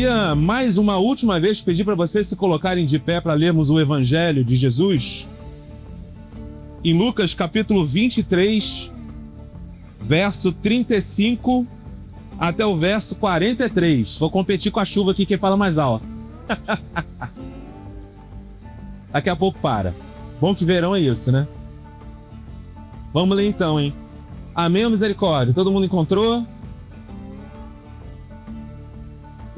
queria mais uma última vez pedir para vocês se colocarem de pé para lermos o Evangelho de Jesus. Em Lucas capítulo 23, verso 35 até o verso 43. Vou competir com a chuva aqui, quem fala mais alto. Daqui a pouco para. Bom que verão é isso, né? Vamos ler então, hein? Amém ou misericórdia? Todo mundo encontrou?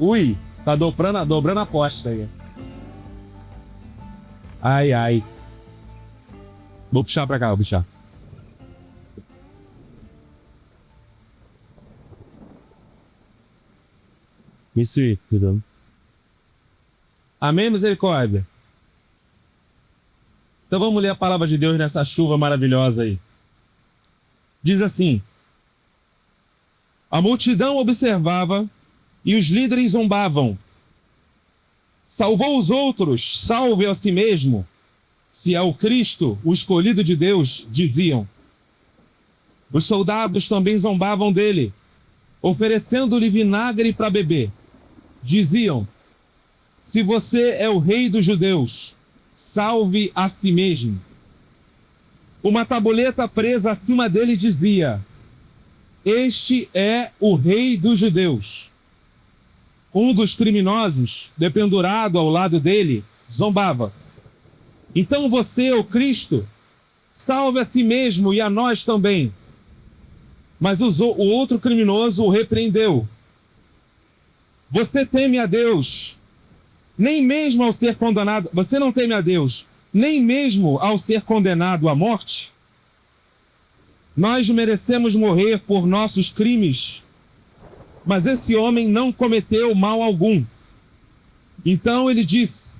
Ui, tá dobrando a aposta aí. Ai, ai. Vou puxar pra cá, vou puxar. Isso aí, tudo. Amém, misericórdia? Então vamos ler a palavra de Deus nessa chuva maravilhosa aí. Diz assim: a multidão observava e os líderes zombavam. Salvou os outros, salve a si mesmo. Se é o Cristo, o escolhido de Deus, diziam. Os soldados também zombavam dele, oferecendo-lhe vinagre para beber. Diziam: se você é o rei dos judeus, salve a si mesmo. Uma tabuleta presa acima dele dizia: este é o rei dos judeus. Um dos criminosos, dependurado ao lado dele, zombava: então você, o Cristo, salve a si mesmo e a nós também. Mas o outro criminoso o repreendeu: você teme a Deus, nem mesmo ao ser condenado. Você não teme a Deus, nem mesmo ao ser condenado à morte? Nós merecemos morrer por nossos crimes, mas esse homem não cometeu mal algum. Então ele disse: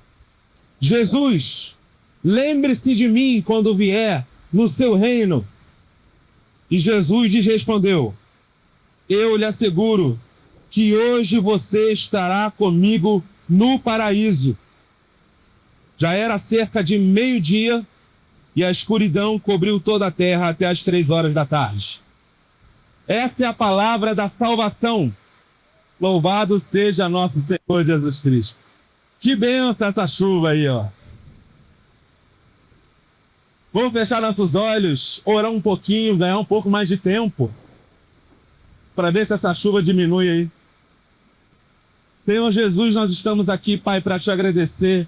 Jesus, lembre-se de mim quando vier no seu reino. E Jesus lhes respondeu: eu lhe asseguro que hoje você estará comigo no paraíso. Já era cerca de meio-dia e a escuridão cobriu toda a terra até as 3 horas da tarde. Essa é a palavra da salvação. Louvado seja nosso Senhor Jesus Cristo. Que bênção essa chuva aí, ó. Vamos fechar nossos olhos, orar um pouquinho, ganhar um pouco mais de tempo, para ver se essa chuva diminui aí. Senhor Jesus, nós estamos aqui, Pai, para te agradecer,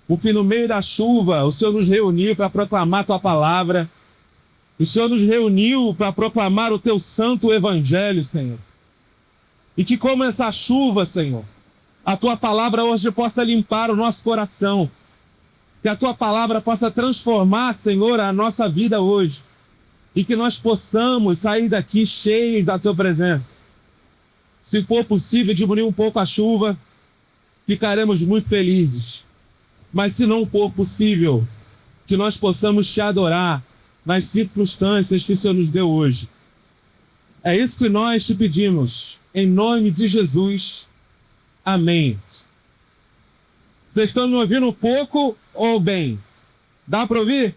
porque no meio da chuva o Senhor nos reuniu para proclamar a tua palavra. O Senhor nos reuniu para proclamar o teu santo evangelho, Senhor. E que como essa chuva, Senhor, a tua palavra hoje possa limpar o nosso coração. Que a tua palavra possa transformar, Senhor, a nossa vida hoje. E que nós possamos sair daqui cheios da tua presença. Se for possível diminuir um pouco a chuva, ficaremos muito felizes. Mas se não for possível, que nós possamos te adorar nas circunstâncias que o Senhor nos deu hoje. É isso que nós te pedimos, em nome de Jesus. Amém. Vocês estão me ouvindo pouco ou bem? Dá para ouvir?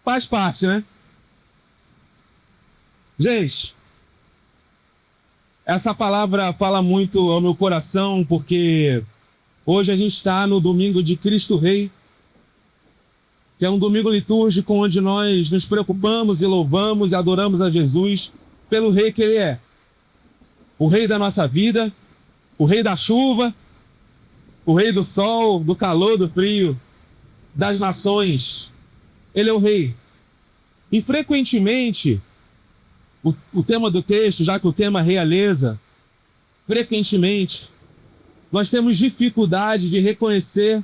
Faz parte, né? Gente, essa palavra fala muito ao meu coração, porque hoje a gente está no domingo de Cristo Rei, que é um domingo litúrgico onde nós nos preocupamos e louvamos e adoramos a Jesus pelo Rei que Ele é. O Rei da nossa vida, o Rei da chuva, o Rei do sol, do calor, do frio, das nações. Ele é o Rei. E frequentemente, o tema do texto, já que o tema é realeza, frequentemente, nós temos dificuldade de reconhecer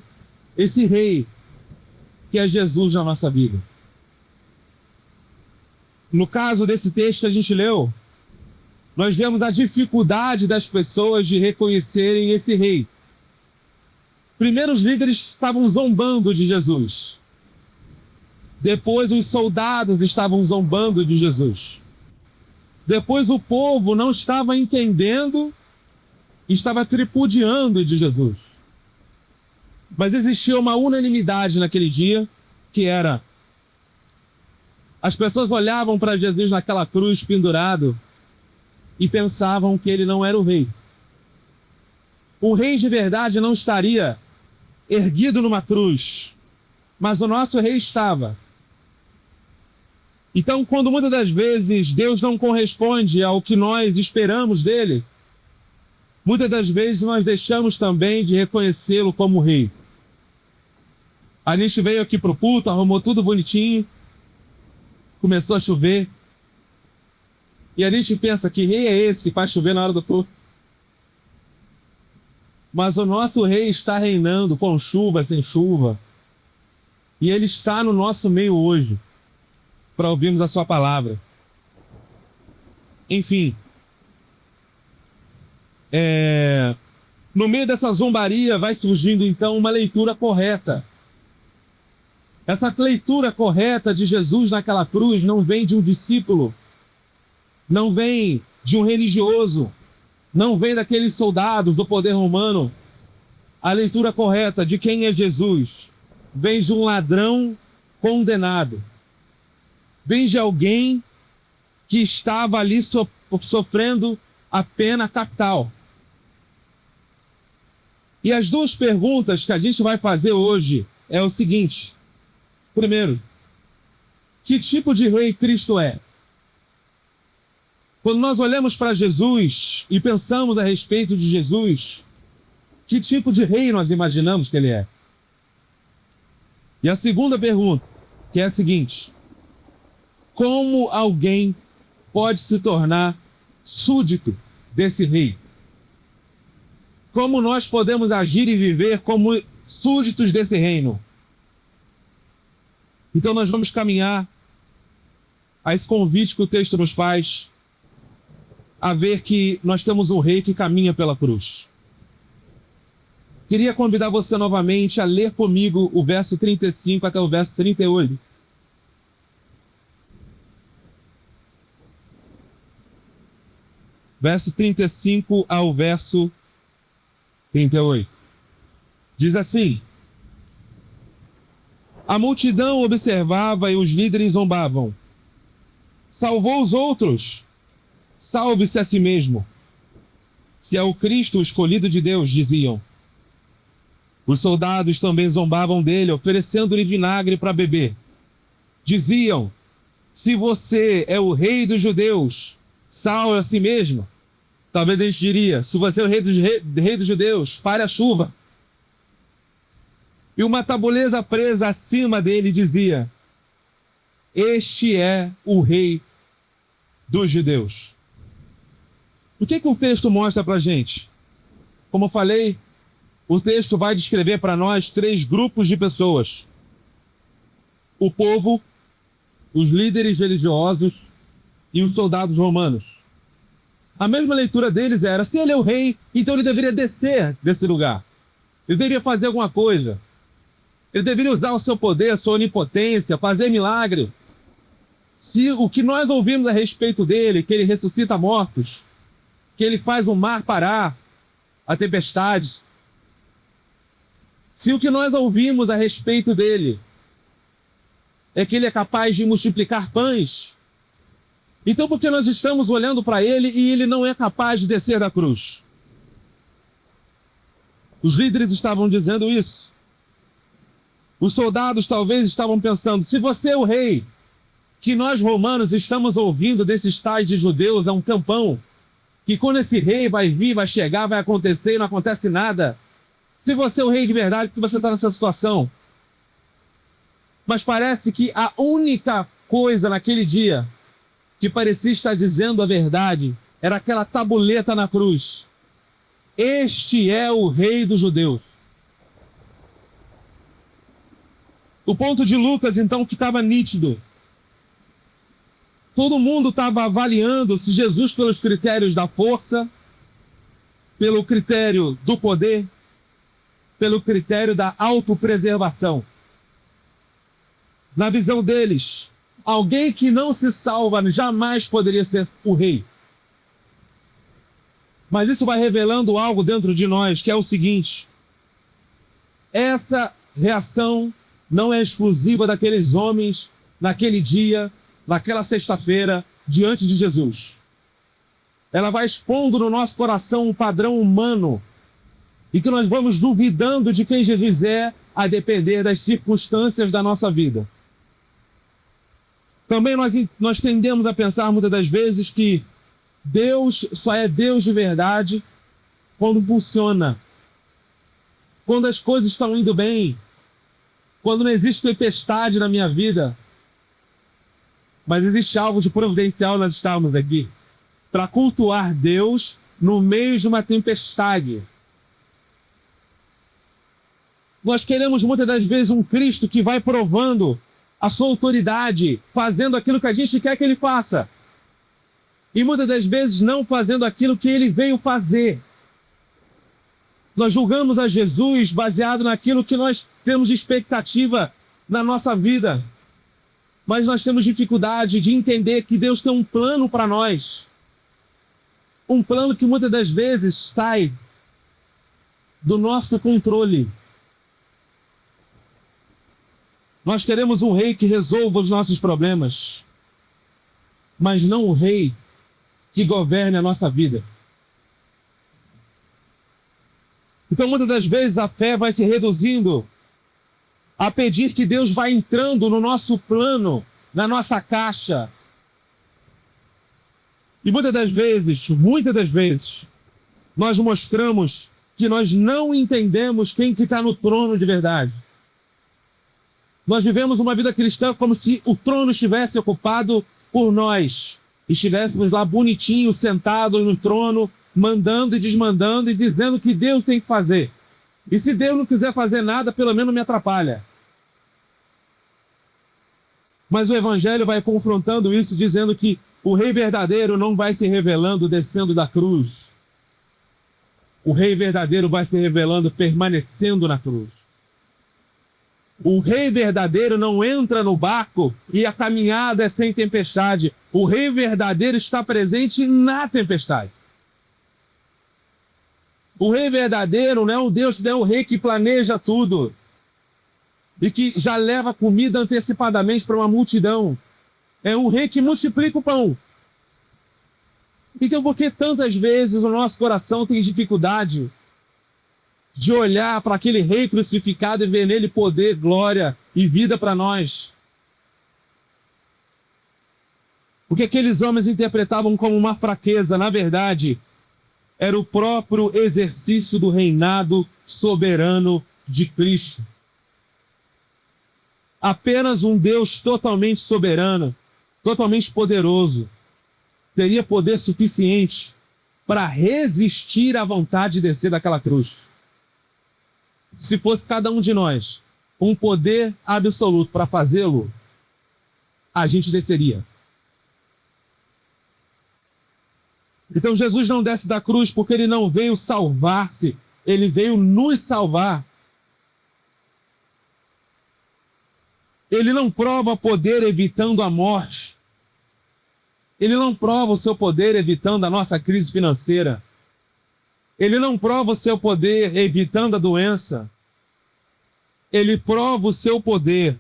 esse Rei que é Jesus na nossa vida. No caso desse texto que a gente leu, nós vemos a dificuldade das pessoas de reconhecerem esse Rei. Primeiro, os líderes estavam zombando de Jesus. Depois, os soldados estavam zombando de Jesus. Depois, o povo não estava entendendo e estava tripudiando de Jesus. Mas existia uma unanimidade naquele dia, que era: as pessoas olhavam para Jesus naquela cruz pendurado e pensavam que ele não era o Rei. O rei de verdade não estaria erguido numa cruz, mas o nosso rei estava. Então, quando muitas das vezes Deus não corresponde ao que nós esperamos dele, muitas das vezes nós deixamos também de reconhecê-lo como rei. A gente veio aqui pro culto, arrumou tudo bonitinho, começou a chover, e a gente pensa, que rei é esse que faz chover na hora do culto? Mas o nosso rei está reinando com chuva, sem chuva, e ele está no nosso meio hoje, para ouvirmos a sua palavra. Enfim, no meio dessa zombaria vai surgindo então uma leitura correta. Essa leitura correta de Jesus naquela cruz não vem de um discípulo, não vem de um religioso, não vem daqueles soldados do poder romano. A leitura correta de quem é Jesus vem de um ladrão condenado. Vem de alguém que estava ali sofrendo a pena capital. E as duas perguntas que a gente vai fazer hoje é o seguinte. Primeiro, que tipo de rei Cristo é? Quando nós olhamos para Jesus e pensamos a respeito de Jesus, que tipo de rei nós imaginamos que ele é? E a segunda pergunta, que é a seguinte: como alguém pode se tornar súdito desse rei? Como nós podemos agir e viver como súditos desse reino? Então nós vamos caminhar a esse convite que o texto nos faz, a ver que nós temos um rei que caminha pela cruz. Queria convidar você novamente a ler comigo o verso 35 até o verso 38. Verso 35 ao verso 38. Diz assim: a multidão observava e os líderes zombavam. Salvou os outros, salve-se a si mesmo. Se é o Cristo, o escolhido de Deus, diziam. Os soldados também zombavam dele, oferecendo-lhe vinagre para beber. Diziam: se você é o rei dos judeus, salve a si mesmo. Talvez a gente diria: se você é o rei dos judeus, pare a chuva. E uma tabuleza presa acima dele dizia: este é o rei dos judeus. O que o texto mostra para a gente? Como eu falei, o texto vai descrever para nós 3 grupos de pessoas: o povo, os líderes religiosos e os soldados romanos. A mesma leitura deles era: se ele é o rei, então ele deveria descer desse lugar. Ele deveria fazer alguma coisa. Ele deveria usar o seu poder, a sua onipotência, fazer milagre. Se o que nós ouvimos a respeito dele, que ele ressuscita mortos, que ele faz o mar parar, a tempestade, se o que nós ouvimos a respeito dele é que ele é capaz de multiplicar pães, então por que nós estamos olhando para ele e ele não é capaz de descer da cruz? Os líderes estavam dizendo isso. Os soldados talvez estavam pensando: se você é o rei, que nós romanos estamos ouvindo desses tais de judeus há um tempão, que quando esse rei vai vir, vai chegar, vai acontecer e não acontece nada. Se você é o rei de verdade, por que você está nessa situação? Mas parece que a única coisa naquele dia que parecia estar dizendo a verdade era aquela tabuleta na cruz: este é o rei dos judeus. O ponto de Lucas então ficava nítido. Todo mundo estava avaliando se Jesus, pelos critérios da força, pelo critério do poder, pelo critério da autopreservação. Na visão deles, alguém que não se salva jamais poderia ser o rei. Mas isso vai revelando algo dentro de nós, que é o seguinte: essa reação não é exclusiva daqueles homens naquele dia, naquela sexta-feira, diante de Jesus. Ela vai expondo no nosso coração um padrão humano e que nós vamos duvidando de quem Jesus é, a depender das circunstâncias da nossa vida. Também nós tendemos a pensar muitas das vezes que Deus só é Deus de verdade quando funciona, quando as coisas estão indo bem, quando não existe tempestade na minha vida. Mas existe algo de providencial nós estarmos aqui para cultuar Deus no meio de uma tempestade. Nós queremos muitas das vezes um Cristo que vai provando a sua autoridade, fazendo aquilo que a gente quer que ele faça. E muitas das vezes não fazendo aquilo que ele veio fazer. Nós julgamos a Jesus baseado naquilo que nós temos de expectativa na nossa vida. Mas nós temos dificuldade de entender que Deus tem um plano para nós. Um plano que muitas das vezes sai do nosso controle. Nós queremos um rei que resolva os nossos problemas, mas não o rei que governe a nossa vida. Então, muitas das vezes, a fé vai se reduzindo a pedir que Deus vá entrando no nosso plano, na nossa caixa. E muitas das vezes, nós mostramos que nós não entendemos quem que está no trono de verdade. Nós vivemos uma vida cristã como se o trono estivesse ocupado por nós. Estivéssemos lá bonitinhos, sentados no trono, mandando e desmandando e dizendo o que Deus tem que fazer. E se Deus não quiser fazer nada, pelo menos me atrapalha. Mas o Evangelho vai confrontando isso, dizendo que o Rei verdadeiro não vai se revelando descendo da cruz. O Rei verdadeiro vai se revelando permanecendo na cruz. O Rei verdadeiro não entra no barco e a caminhada é sem tempestade. O Rei verdadeiro está presente na tempestade. O Rei verdadeiro não é um Deus, não é um Rei que planeja tudo e que já leva comida antecipadamente para uma multidão. É um Rei que multiplica o pão. Então, por que tantas vezes o nosso coração tem dificuldade de olhar para aquele Rei crucificado e ver nele poder, glória e vida para nós? Porque aqueles homens interpretavam como uma fraqueza, na verdade, era o próprio exercício do reinado soberano de Cristo. Apenas um Deus totalmente soberano, totalmente poderoso, teria poder suficiente para resistir à vontade de descer daquela cruz. Se fosse cada um de nós um poder absoluto para fazê-lo, a gente desceria. Então Jesus não desce da cruz porque ele não veio salvar-se, ele veio nos salvar. Ele não prova poder evitando a morte. Ele não prova o seu poder evitando a nossa crise financeira. Ele não prova o seu poder evitando a doença. Ele prova o seu poder.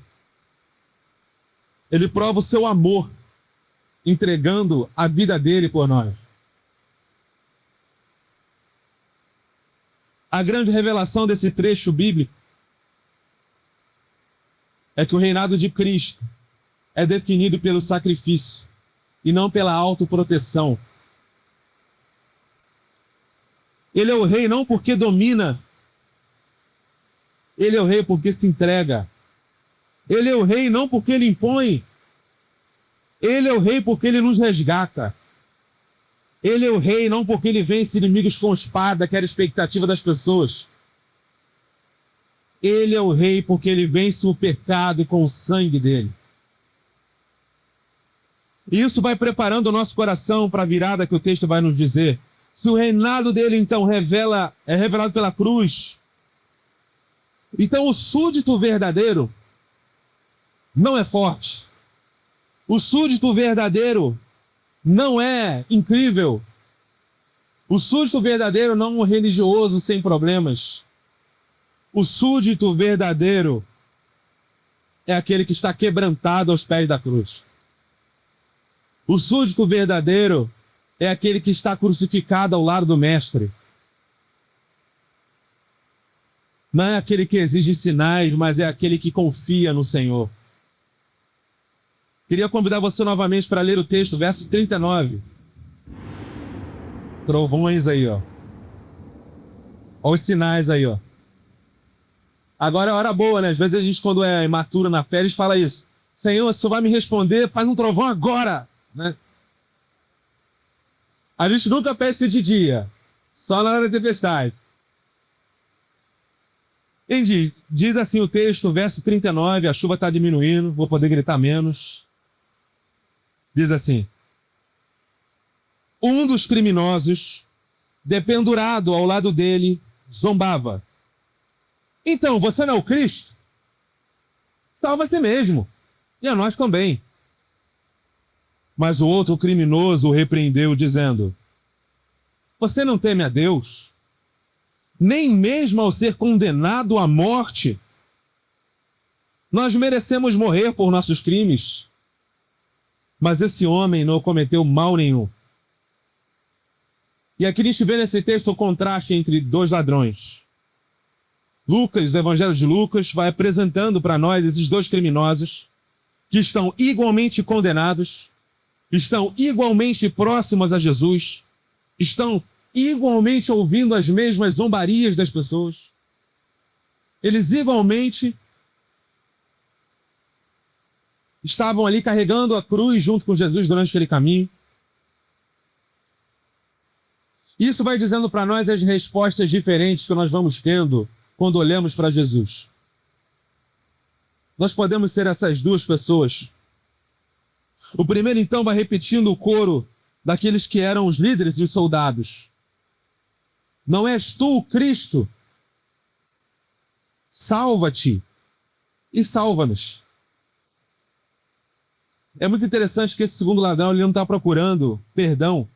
Ele prova o seu amor, entregando a vida dele por nós. A grande revelação desse trecho bíblico é que o reinado de Cristo é definido pelo sacrifício e não pela autoproteção. Ele é o rei não porque domina, ele é o rei porque se entrega. Ele é o rei não porque ele impõe, ele é o rei porque ele nos resgata. Ele é o rei não porque ele vence inimigos com espada, que era a expectativa das pessoas. Ele é o rei porque ele vence o pecado com o sangue dele. E isso vai preparando o nosso coração para a virada que o texto vai nos dizer. Se o reinado dele, então, é revelado pela cruz, então o súdito verdadeiro não é forte. O súdito verdadeiro não é incrível. O súdito verdadeiro não é um religioso sem problemas. O súdito verdadeiro é aquele que está quebrantado aos pés da cruz. O súdito verdadeiro é aquele que está crucificado ao lado do Mestre. Não é aquele que exige sinais, mas é aquele que confia no Senhor. Queria convidar você novamente para ler o texto, verso 39. Trovões aí, ó. Olha os sinais aí, ó. Agora é hora boa, né? Às vezes a gente, quando é imaturo na fé, a gente fala isso. Senhor, se o Senhor vai me responder, faz um trovão agora, né? A gente nunca pede isso de dia, só na hora da tempestade. Entendi. Diz assim o texto, verso 39, a chuva está diminuindo, vou poder gritar menos. Diz assim: um dos criminosos, dependurado ao lado dele, zombava. Então, você não é o Cristo? Salva a si mesmo, e a nós também. Mas o outro criminoso o repreendeu, dizendo: você não teme a Deus? Nem mesmo ao ser condenado à morte, nós merecemos morrer por nossos crimes. Mas esse homem não cometeu mal nenhum. E aqui a gente vê nesse texto o contraste entre dois ladrões. Lucas, o Evangelho de Lucas, vai apresentando para nós esses dois criminosos que estão igualmente condenados, estão igualmente próximos a Jesus, estão igualmente ouvindo as mesmas zombarias das pessoas. Eles igualmente estavam ali carregando a cruz junto com Jesus durante aquele caminho. Isso vai dizendo para nós as respostas diferentes que nós vamos tendo quando olhamos para Jesus. Nós podemos ser essas duas pessoas. O primeiro, então, vai repetindo o coro daqueles que eram os líderes e os soldados. Não és tu o Cristo? Salva-te e salva-nos. É muito interessante que esse segundo ladrão ele não está procurando perdão.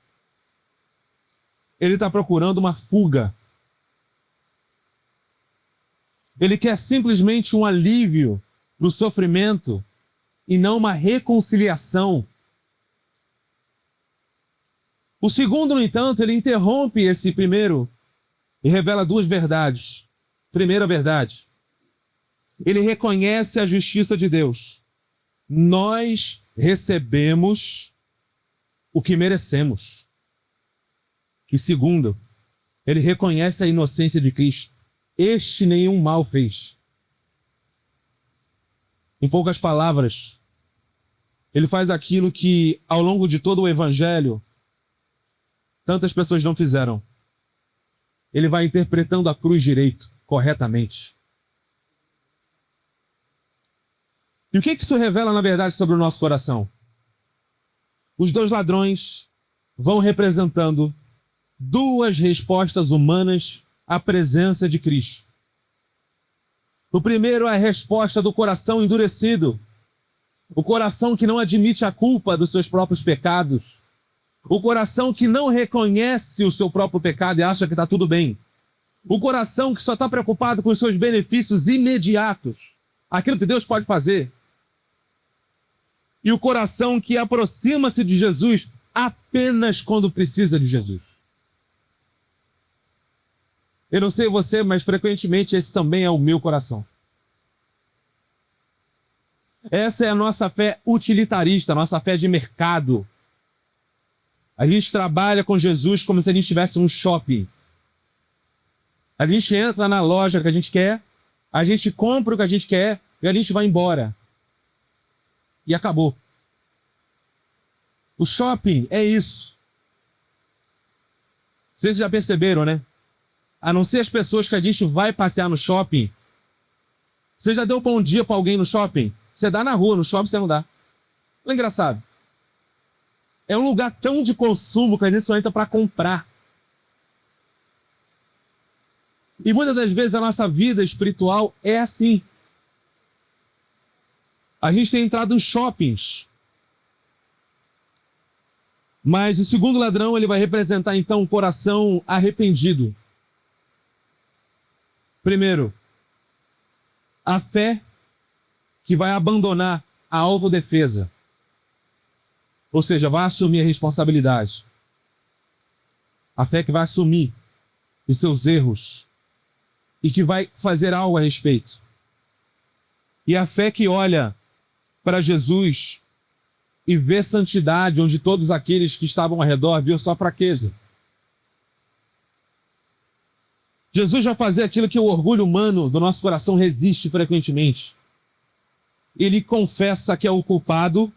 Ele está procurando uma fuga. Ele quer simplesmente um alívio para o sofrimento e não uma reconciliação. O segundo, no entanto, ele interrompe esse primeiro e revela duas verdades. Primeira verdade, ele reconhece a justiça de Deus. Nós recebemos o que merecemos. E segundo, ele reconhece a inocência de Cristo. Este nenhum mal fez. Em poucas palavras, ele faz aquilo que, ao longo de todo o Evangelho, tantas pessoas não fizeram. Ele vai interpretando a cruz direito, corretamente. E o que isso revela, na verdade, sobre o nosso coração? Os dois ladrões vão representando duas respostas humanas à presença de Cristo. O primeiro é a resposta do coração endurecido. O coração que não admite a culpa dos seus próprios pecados. O coração que não reconhece o seu próprio pecado e acha que está tudo bem. O coração que só está preocupado com os seus benefícios imediatos. Aquilo que Deus pode fazer. E o coração que aproxima-se de Jesus apenas quando precisa de Jesus. Eu não sei você, mas frequentemente esse também é o meu coração. Essa é a nossa fé utilitarista, a nossa fé de mercado. A gente trabalha com Jesus como se a gente tivesse um shopping. A gente entra na loja que a gente quer, a gente compra o que a gente quer e a gente vai embora. E acabou. O shopping é isso. Vocês já perceberam, né? A não ser as pessoas que a gente vai passear no shopping. Você já deu bom dia para alguém no shopping? Você dá na rua, no shopping você não dá. Não é engraçado? É um lugar tão de consumo que a gente só entra para comprar. E muitas das vezes a nossa vida espiritual é assim. A gente tem entrado em shoppings. Mas o segundo ladrão, ele vai representar então um coração arrependido. Primeiro, a fé que vai abandonar a autodefesa. Ou seja, vai assumir a responsabilidade. A fé que vai assumir os seus erros e que vai fazer algo a respeito. E a fé que olha para Jesus e vê santidade, onde todos aqueles que estavam ao redor viam sua fraqueza. Jesus vai fazer aquilo que o orgulho humano do nosso coração resiste frequentemente. Ele confessa que é o culpado.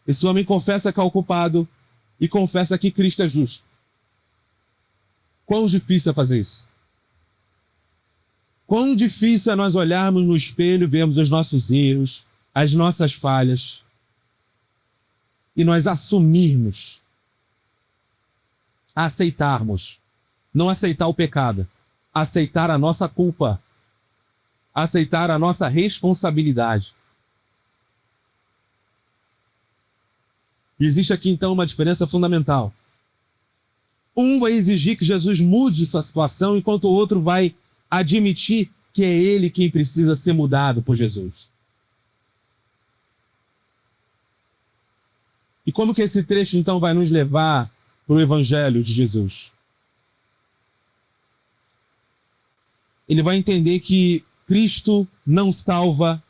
Esse homem confessa que é o culpado e confessa que Cristo é justo. Quão difícil é fazer isso? Quão difícil é nós olharmos no espelho, vermos os nossos erros, as nossas falhas, e nós assumirmos, aceitarmos, não aceitar o pecado, aceitar a nossa culpa, aceitar a nossa responsabilidade. E existe aqui então uma diferença fundamental. Um vai exigir que Jesus mude sua situação, enquanto o outro vai admitir que é ele quem precisa ser mudado por Jesus. E como que esse trecho então vai nos levar para o Evangelho de Jesus? Ele vai entender que Cristo não salva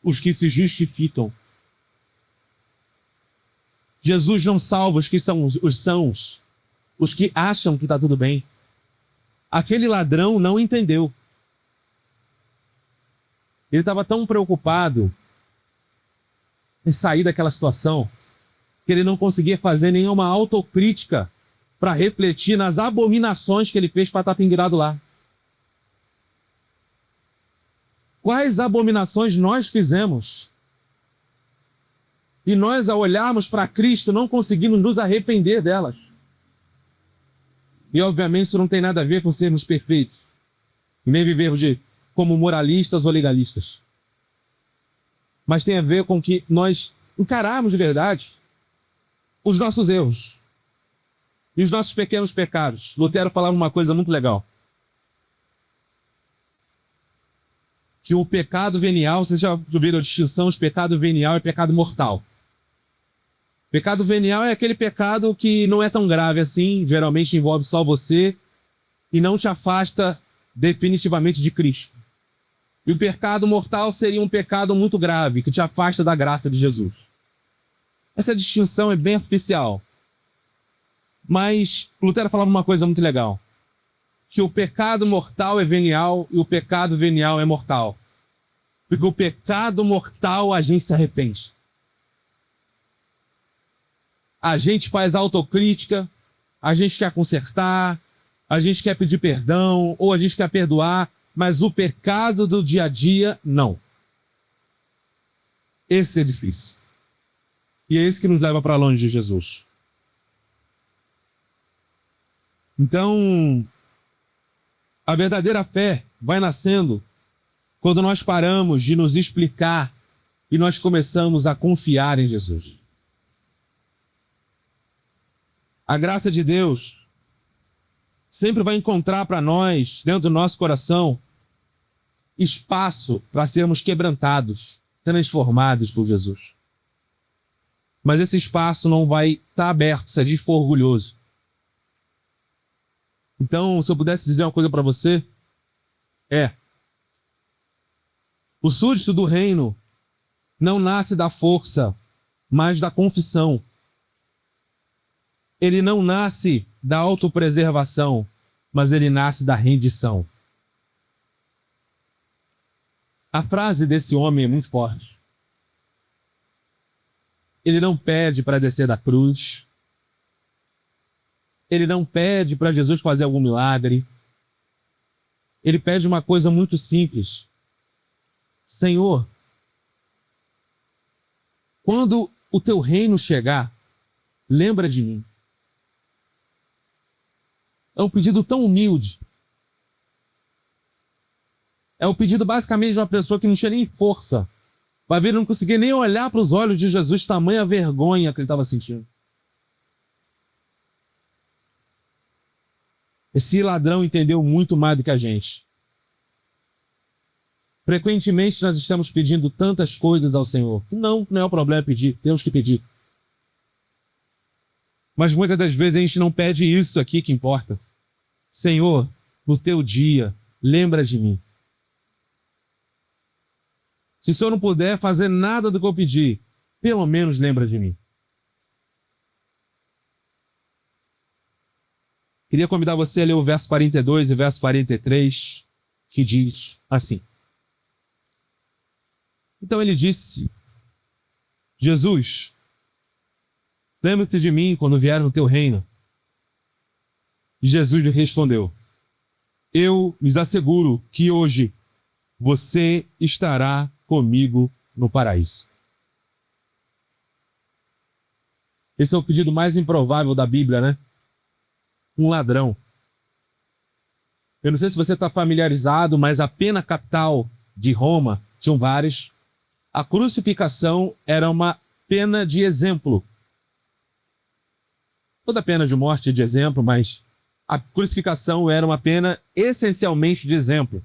os que se justificam. Jesus não salva os que são os sãos, os que acham que está tudo bem. Aquele ladrão não entendeu. Ele estava tão preocupado em sair daquela situação que ele não conseguia fazer nenhuma autocrítica para refletir nas abominações que ele fez para estar pendurado lá. Quais abominações nós fizemos? E nós, ao olharmos para Cristo, não conseguimos nos arrepender delas. E, obviamente, isso não tem nada a ver com sermos perfeitos, e nem vivermos como moralistas ou legalistas. Mas tem a ver com que nós encararmos de verdade os nossos erros e os nossos pequenos pecados. Lutero falava uma coisa muito legal. Que o pecado venial, vocês já viram a distinção, de pecado venial e pecado mortal. Pecado venial é aquele pecado que não é tão grave assim, geralmente envolve só você e não te afasta definitivamente de Cristo. E o pecado mortal seria um pecado muito grave, que te afasta da graça de Jesus. Essa distinção é bem artificial. Mas Lutero falava uma coisa muito legal. Que o pecado mortal é venial e o pecado venial é mortal. Porque o pecado mortal a gente se arrepende. A gente faz autocrítica, a gente quer consertar, a gente quer pedir perdão ou a gente quer perdoar, mas o pecado do dia a dia, não. Esse é difícil. E é esse que nos leva para longe de Jesus. Então, a verdadeira fé vai nascendo quando nós paramos de nos explicar e nós começamos a confiar em Jesus. A graça de Deus sempre vai encontrar para nós, dentro do nosso coração, espaço para sermos quebrantados, transformados por Jesus. Mas esse espaço não vai estar aberto se a gente for orgulhoso. Então, se eu pudesse dizer uma coisa para você, o súdito do reino não nasce da força, mas da confissão. Ele não nasce da autopreservação, mas ele nasce da rendição. A frase desse homem é muito forte. Ele não pede para descer da cruz. Ele não pede para Jesus fazer algum milagre. Ele pede uma coisa muito simples. Senhor, quando o teu reino chegar, lembra de mim. É um pedido tão humilde. É o pedido basicamente de uma pessoa que não tinha nem força. Vai ver, ele não conseguia nem olhar para os olhos de Jesus, tamanha vergonha que ele estava sentindo. Esse ladrão entendeu muito mais do que a gente. Frequentemente nós estamos pedindo tantas coisas ao Senhor. Não é o problema pedir, temos que pedir. Mas muitas das vezes a gente não pede isso aqui que importa. Senhor, no teu dia, lembra de mim. Se o Senhor não puder fazer nada do que eu pedi, pelo menos lembra de mim. Queria convidar você a ler o verso 42 e verso 43, que diz assim. Então ele disse, Jesus, lembre-se de mim quando vier no teu reino. E Jesus lhe respondeu, eu lhes asseguro que hoje você estará comigo no paraíso. Esse é o pedido mais improvável da Bíblia, né? Um ladrão. Eu não sei se você está familiarizado, mas a pena capital de Roma, tinham várias. A crucificação era uma pena de exemplo. Toda pena de morte é de exemplo, mas a crucificação era uma pena essencialmente de exemplo.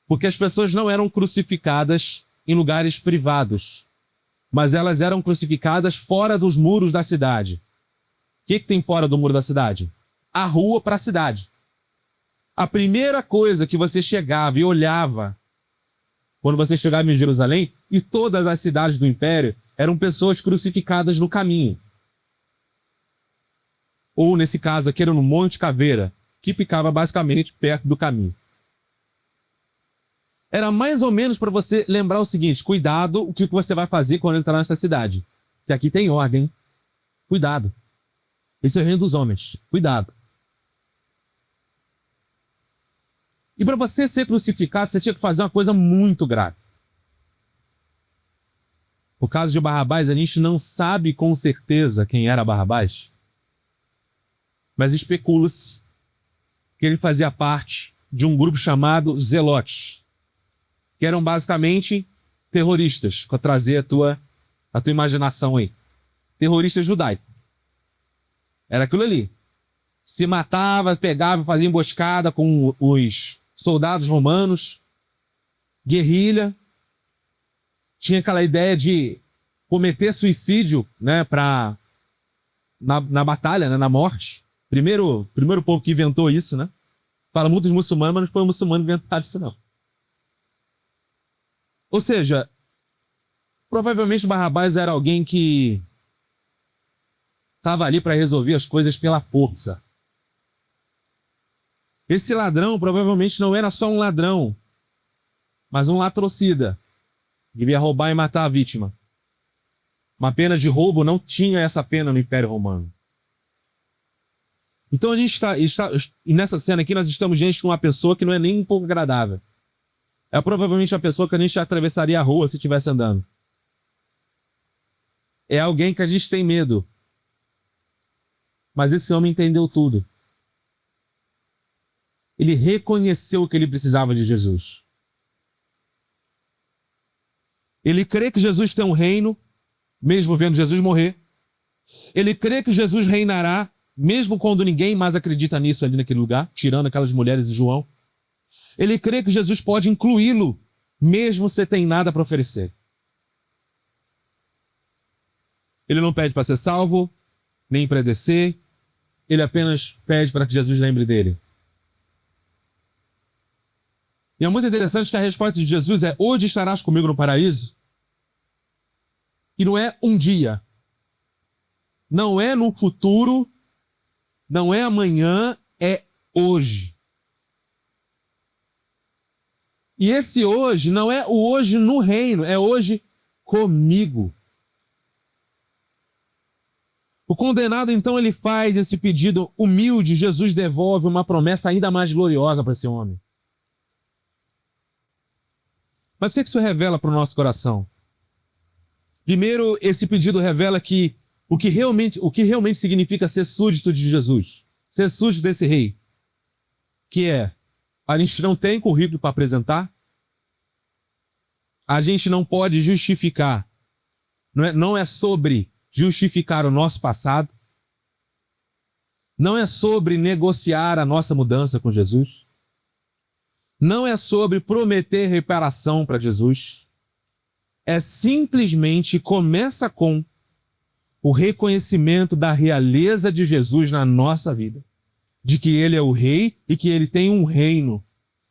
Porque as pessoas não eram crucificadas em lugares privados, mas elas eram crucificadas fora dos muros da cidade. O que tem fora do muro da cidade? A rua para a cidade. A primeira coisa que você chegava e olhava, quando você chegava em Jerusalém, e todas as cidades do Império, eram pessoas crucificadas no caminho. Ou, nesse caso aqui, era no Monte Caveira, que ficava basicamente perto do caminho. Era mais ou menos para você lembrar o seguinte, cuidado o que você vai fazer quando entrar nessa cidade. Que aqui tem ordem. Cuidado. Esse é o reino dos homens. Cuidado. E para você ser crucificado, você tinha que fazer uma coisa muito grave. No caso de Barrabás, a gente não sabe com certeza quem era Barrabás, mas especula-se que ele fazia parte de um grupo chamado Zelotes, que eram basicamente terroristas, para trazer a tua imaginação aí. Terroristas judaicos. Era aquilo ali. Se matava, pegava, fazia emboscada com os soldados romanos, guerrilha. Tinha aquela ideia de cometer suicídio, né, na batalha, né, na morte. Primeiro povo que inventou isso, né? Fala muitos muçulmanos, mas não foi o muçulmano que inventou isso, não. Ou seja, provavelmente Barrabás era alguém que estava ali para resolver as coisas pela força. Esse ladrão provavelmente não era só um ladrão, mas um latrocida. Devia roubar e matar a vítima. Uma pena de roubo não tinha essa pena no Império Romano. Então a gente está nessa cena aqui nós estamos diante de uma pessoa que não é nem um pouco agradável. É provavelmente a pessoa que a gente atravessaria a rua se estivesse andando. É alguém que a gente tem medo. Mas esse homem entendeu tudo. Ele reconheceu que ele precisava de Jesus. Ele crê que Jesus tem um reino, mesmo vendo Jesus morrer. Ele crê que Jesus reinará, mesmo quando ninguém mais acredita nisso ali naquele lugar, tirando aquelas mulheres e João. Ele crê que Jesus pode incluí-lo, mesmo sem ter nada para oferecer. Ele não pede para ser salvo, nem para descer. Ele apenas pede para que Jesus lembre dele. E é muito interessante que a resposta de Jesus é: hoje estarás comigo no paraíso. E não é um dia. Não é no futuro. Não é amanhã. É hoje. E esse hoje não é o hoje no reino. É hoje comigo. O condenado, então, ele faz esse pedido humilde. Jesus devolve uma promessa ainda mais gloriosa para esse homem. Mas o que isso revela para o nosso coração? Primeiro, esse pedido revela que o que realmente significa ser súdito de Jesus, ser súdito desse rei, que é, a gente não tem currículo para apresentar, a gente não pode justificar, não é sobre justificar o nosso passado, não é sobre negociar a nossa mudança com Jesus, não é sobre prometer reparação para Jesus, é simplesmente começa com o reconhecimento da realeza de Jesus na nossa vida, de que ele é o rei e que ele tem um reino.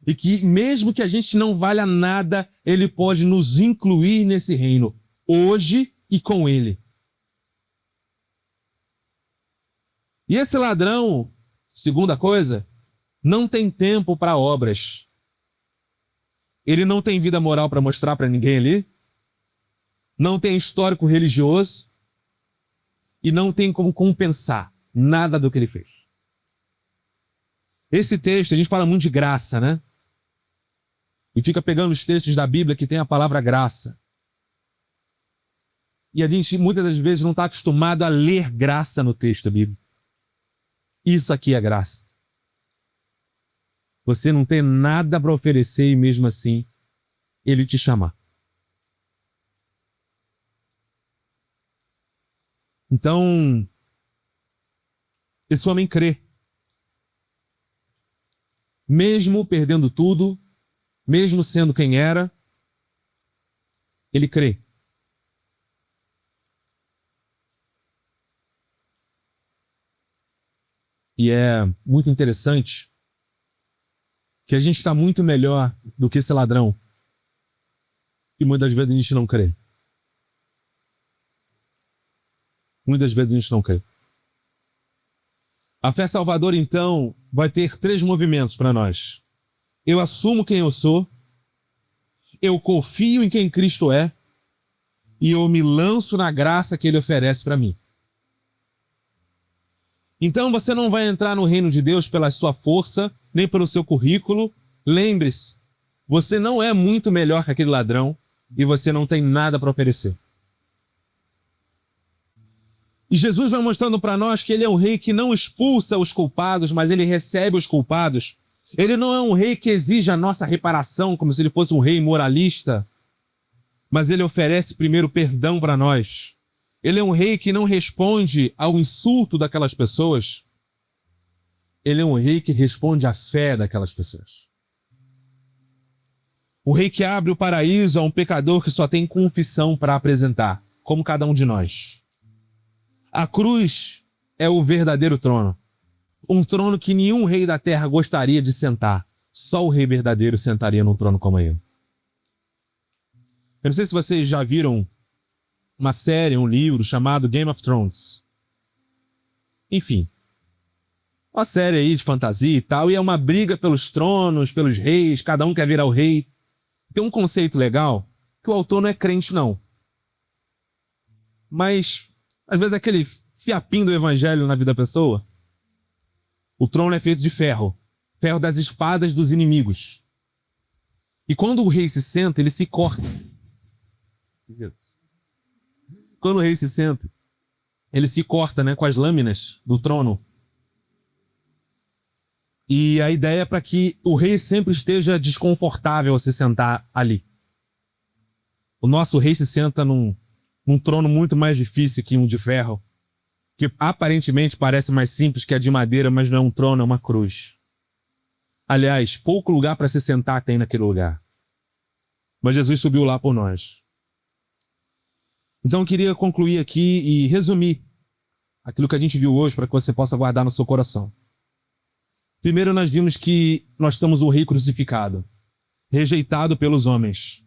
E que mesmo que a gente não valha nada, ele pode nos incluir nesse reino, hoje e com ele. E esse ladrão, segunda coisa, não tem tempo para obras. Ele não tem vida moral para mostrar para ninguém ali. Não tem histórico religioso. E não tem como compensar nada do que ele fez. Esse texto, a gente fala muito de graça, né? E fica pegando os textos da Bíblia que tem a palavra graça. E a gente, muitas das vezes, não está acostumado a ler graça no texto bíblico. Isso aqui é graça. Você não tem nada para oferecer e mesmo assim, ele te chamar. Então, esse homem crê. Mesmo perdendo tudo, mesmo sendo quem era, ele crê. E é muito interessante que a gente está muito melhor do que esse ladrão. E muitas vezes a gente não crê. Muitas vezes a gente não crê. A fé salvadora, então, vai ter 3 movimentos para nós. Eu assumo quem eu sou, eu confio em quem Cristo é, e eu me lanço na graça que ele oferece para mim. Então você não vai entrar no reino de Deus pela sua força, nem pelo seu currículo. Lembre-se, você não é muito melhor que aquele ladrão e você não tem nada para oferecer. E Jesus vai mostrando para nós que ele é um rei que não expulsa os culpados, mas ele recebe os culpados. Ele não é um rei que exige a nossa reparação como se ele fosse um rei moralista, mas ele oferece primeiro perdão para nós. Ele é um rei que não responde ao insulto daquelas pessoas. Ele é um rei que responde à fé daquelas pessoas. O rei que abre o paraíso a um pecador que só tem confissão para apresentar, como cada um de nós. A cruz é o verdadeiro trono. Um trono que nenhum rei da terra gostaria de sentar. Só o rei verdadeiro sentaria num trono como ele. Eu não sei se vocês já viram uma série, um livro chamado Game of Thrones. Enfim, uma série aí de fantasia e tal, e é uma briga pelos tronos, pelos reis, cada um quer virar o rei. Tem um conceito legal, que o autor não é crente não. Mas, às vezes, aquele fiapinho do evangelho na vida da pessoa. O trono é feito de ferro. Ferro das espadas dos inimigos. E quando o rei se senta, ele se corta. Isso. Quando o rei se senta, ele se corta, né, com as lâminas do trono. E a ideia é para que o rei sempre esteja desconfortável ao se sentar ali. O nosso rei se senta num trono muito mais difícil que um de ferro, que aparentemente parece mais simples que a de madeira, mas não é um trono, é uma cruz. Aliás, pouco lugar para se sentar tem naquele lugar. Mas Jesus subiu lá por nós. Então eu queria concluir aqui e resumir aquilo que a gente viu hoje para que você possa guardar no seu coração. Primeiro nós vimos que nós temos o rei crucificado, rejeitado pelos homens.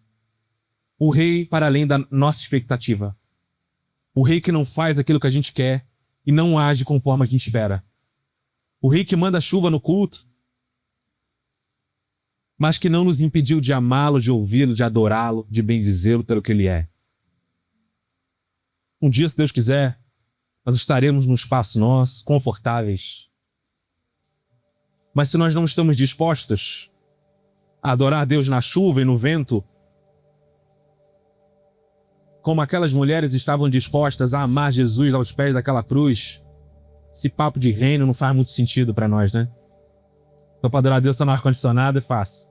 O rei para além da nossa expectativa. O rei que não faz aquilo que a gente quer e não age conforme a gente espera. O rei que manda chuva no culto, mas que não nos impediu de amá-lo, de ouvi-lo, de adorá-lo, de bendizê-lo pelo que ele é. Um dia, se Deus quiser, nós estaremos num espaço nosso, confortáveis. Mas se nós não estamos dispostos a adorar Deus na chuva e no vento, como aquelas mulheres estavam dispostas a amar Jesus aos pés daquela cruz, esse papo de reino não faz muito sentido para nós, né? Então, para adorar Deus só no ar-condicionado é fácil.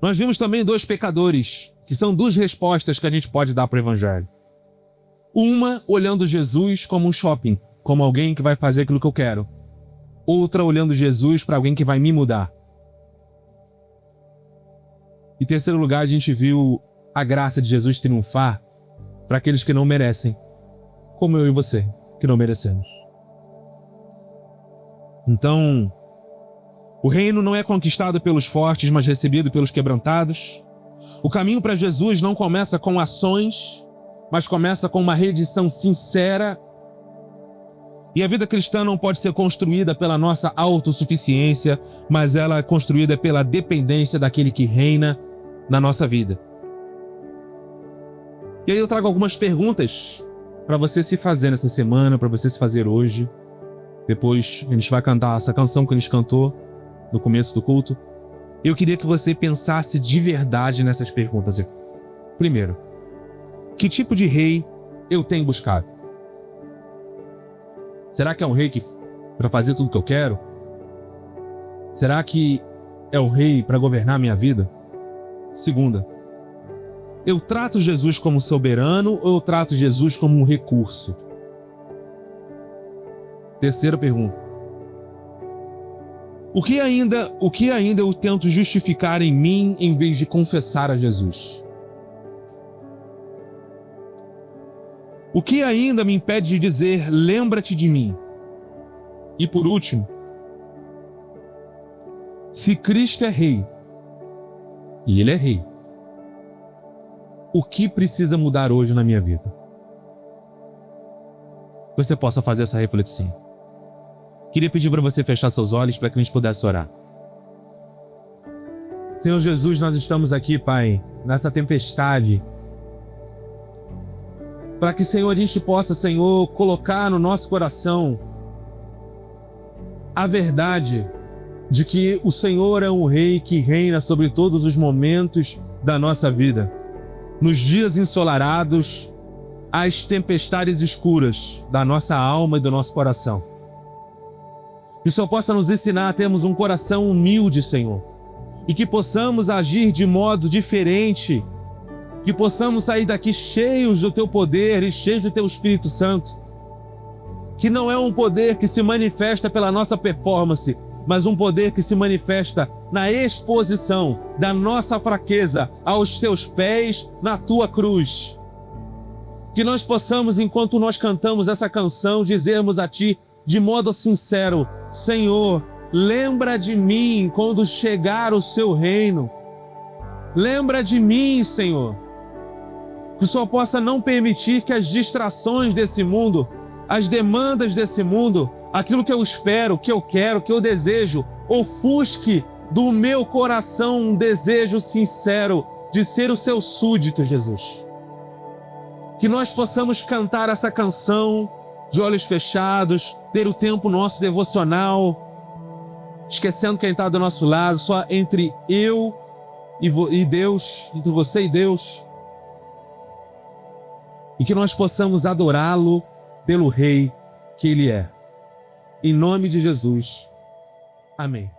Nós vimos também 2 pecadores, que são 2 respostas que a gente pode dar para o Evangelho. Uma, olhando Jesus como um shopping, como alguém que vai fazer aquilo que eu quero. Outra, olhando Jesus para alguém que vai me mudar. Em terceiro lugar, a gente viu a graça de Jesus triunfar para aqueles que não merecem, como eu e você, que não merecemos. Então, o reino não é conquistado pelos fortes, mas recebido pelos quebrantados. O caminho para Jesus não começa com ações, mas começa com uma rendição sincera. E a vida cristã não pode ser construída pela nossa autossuficiência, mas ela é construída pela dependência daquele que reina na nossa vida. E aí eu trago algumas perguntas para você se fazer nessa semana, para você se fazer hoje. Depois a gente vai cantar essa canção que a gente cantou no começo do culto. Eu queria que você pensasse de verdade nessas perguntas. Primeiro, que tipo de rei eu tenho buscado? Será que é um rei para fazer tudo que eu quero? Será que é o rei para governar a minha vida? Segunda, eu trato Jesus como soberano ou eu trato Jesus como um recurso? Terceira pergunta, o que ainda eu tento justificar em mim em vez de confessar a Jesus? O que ainda me impede de dizer, lembra-te de mim? E por último, se Cristo é rei, e Ele é rei, o que precisa mudar hoje na minha vida? Você possa fazer essa reflexão. Queria pedir para você fechar seus olhos para que a gente pudesse orar. Senhor Jesus, nós estamos aqui, Pai, nessa tempestade, para que, Senhor, a gente possa, Senhor, colocar no nosso coração a verdade de que o Senhor é um rei que reina sobre todos os momentos da nossa vida. Nos dias ensolarados, as tempestades escuras da nossa alma e do nosso coração. Que o Senhor possa nos ensinar a termos um coração humilde, Senhor, e que possamos agir de modo diferente, que possamos sair daqui cheios do Teu poder e cheios do Teu Espírito Santo, que não é um poder que se manifesta pela nossa performance, mas um poder que se manifesta na exposição da nossa fraqueza aos Teus pés na Tua cruz. Que nós possamos, enquanto nós cantamos essa canção, dizermos a Ti de modo sincero, Senhor, lembra de mim quando chegar o Seu reino. Lembra de mim, Senhor. Que o Senhor possa não permitir que as distrações desse mundo, as demandas desse mundo, aquilo que eu espero, que eu quero, que eu desejo, ofusque do meu coração um desejo sincero de ser o Seu súdito, Jesus. Que nós possamos cantar essa canção de olhos fechados, ter o tempo nosso devocional, esquecendo quem está do nosso lado, só entre eu e Deus, entre você e Deus. E que nós possamos adorá-lo pelo Rei que Ele é. Em nome de Jesus. Amém.